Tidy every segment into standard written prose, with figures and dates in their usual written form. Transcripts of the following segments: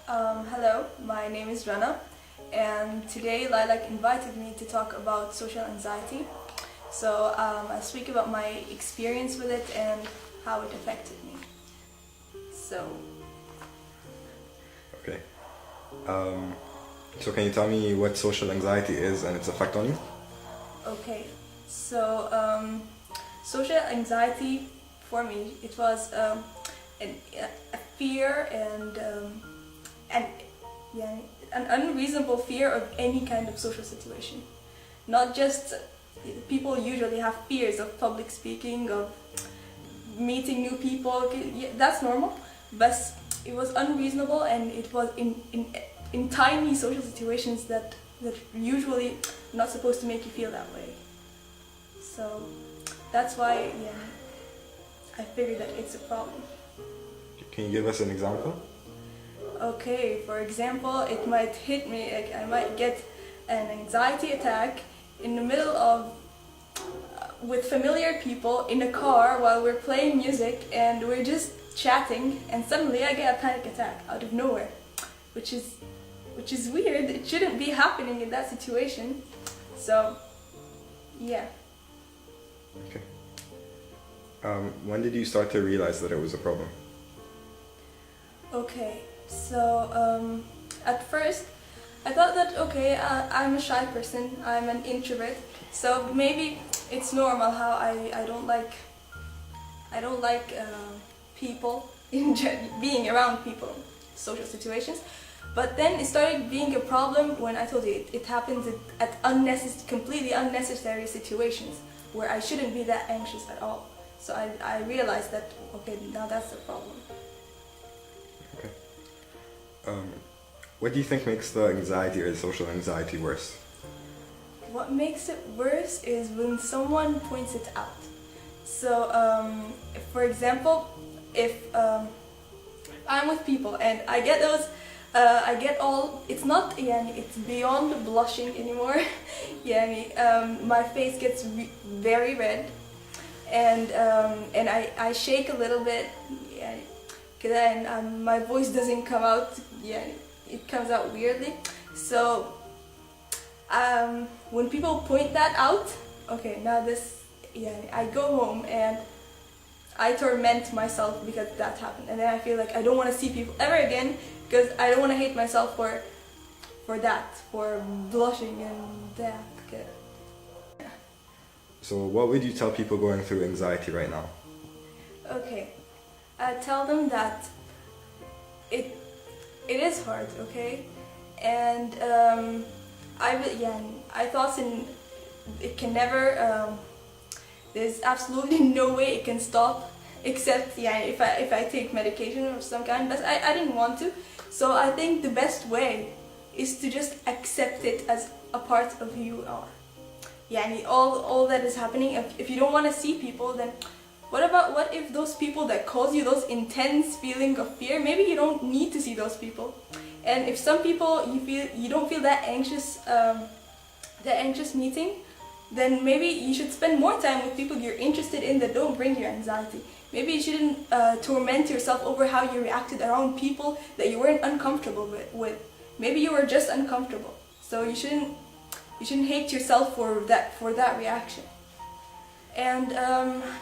Hello, my name is Rana, and today Lilac invited me to talk about social anxiety. So I'll speak about my experience with it and how it affected me. So, Okay. So can you tell me what social anxiety is and its effect on you? okay, so social anxiety for me, it was a fear and yeah, an unreasonable fear of any kind of social situation. Not just people usually have fears of public speaking, of meeting new people. Yeah, that's normal, but it was unreasonable, and it was in tiny social situations that usually not supposed to make you feel that way. So that's why, yeah, I figured that it's a problem. Can you give us an example? Okay, for example, it might hit me, like I might get an anxiety attack in the middle of with familiar people in a car while we're playing music and we're just chatting, and suddenly I get a panic attack out of nowhere, which is weird. It shouldn't be happening in that situation. So, yeah. Okay. When did you start to realize that it was a problem? Okay, so at first I thought that I'm a shy person, I'm an introvert, so maybe it's normal how I don't like people being around people, social situations. But then it started being a problem when I told you it happens at completely unnecessary situations where I shouldn't be that anxious at all. So I realized that okay, now that's the problem. Okay. What do you think makes the anxiety or the social anxiety worse? What makes it worse is when someone points it out. So, for example, if I'm with people and I get those, it's not, yeah, it's beyond blushing anymore. Yeah, my face gets very red, and I shake a little bit. Yeah, then my voice doesn't come out. Yeah, it comes out weirdly. So when people point that out, okay, now I go home and I torment myself because that happened, and then I feel like I don't want to see people ever again because I don't want to hate myself for blushing and that. So what would you tell people going through anxiety right now? Okay, I tell them that it is hard, okay, and I thought it can never. There's absolutely no way it can stop, except if I take medication of some kind. But I didn't want to, so I think the best way is to just accept it as a part of who you are. All that is happening. If you don't want to see people, then what if those people that cause you those intense feeling of fear, maybe you don't need to see those people. And if some people you don't feel that anxious meeting, then maybe you should spend more time with people you're interested in that don't bring you anxiety. Maybe you shouldn't torment yourself over how you reacted around people that you weren't uncomfortable with. Maybe you were just uncomfortable, so you shouldn't hate yourself for that reaction. And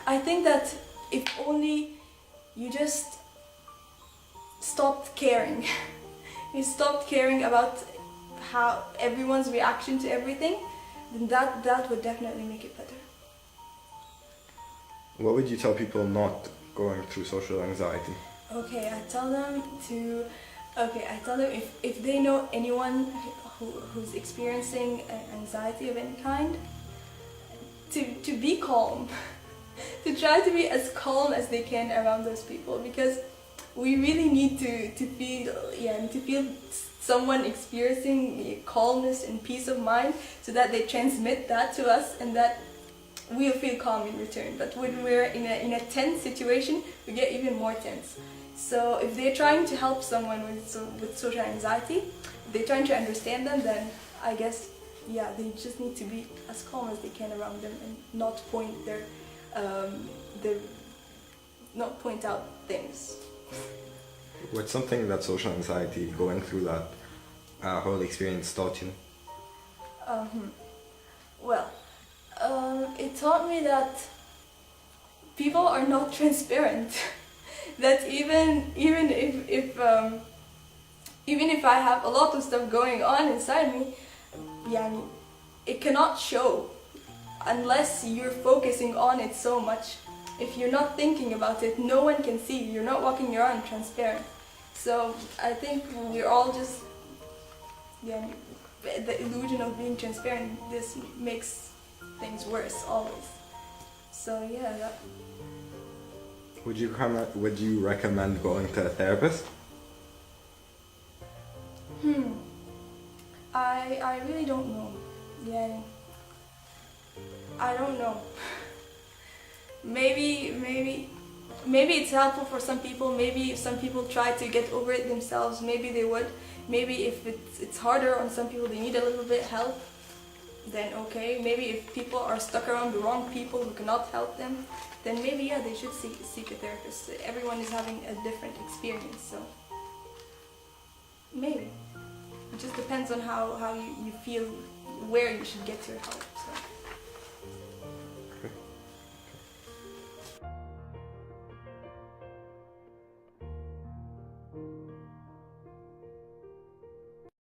I think that if only you just stopped caring, you stopped caring about how everyone's reaction to everything, then that would definitely make it better. What would you tell people not going through social anxiety? Okay, I tell them if they know anyone who's experiencing anxiety of any kind, to be calm, to try to be as calm as they can around those people, because we really need to feel someone experiencing calmness and peace of mind, so that they transmit that to us and that we'll feel calm in return. But when we're in a tense situation, we get even more tense. So if they're trying to help someone with social anxiety, if they're trying to understand them, then I guess they just need to be as calm as they can around them and not point not point out things. What's something that social anxiety, going through that whole experience, taught you? Well, it taught me that people are not transparent. That even if I have a lot of stuff going on inside me, yeah, it cannot show unless you're focusing on it so much. If you're not thinking about it, no one can see. You're not walking around transparent. So I think we're all just, yeah, the illusion of being transparent. This makes things worse always. So yeah, that. Would you recommend going to a therapist? I really don't know. Yeah, I don't know. Maybe it's helpful for some people. Maybe if some people try to get over it themselves, maybe they would. Maybe if it's harder on some people, they need a little bit help, then okay. Maybe if people are stuck around the wrong people who cannot help them, then maybe yeah, they should seek a therapist. Everyone is having a different experience, so maybe. It just depends on how you feel, where you should get your help. So.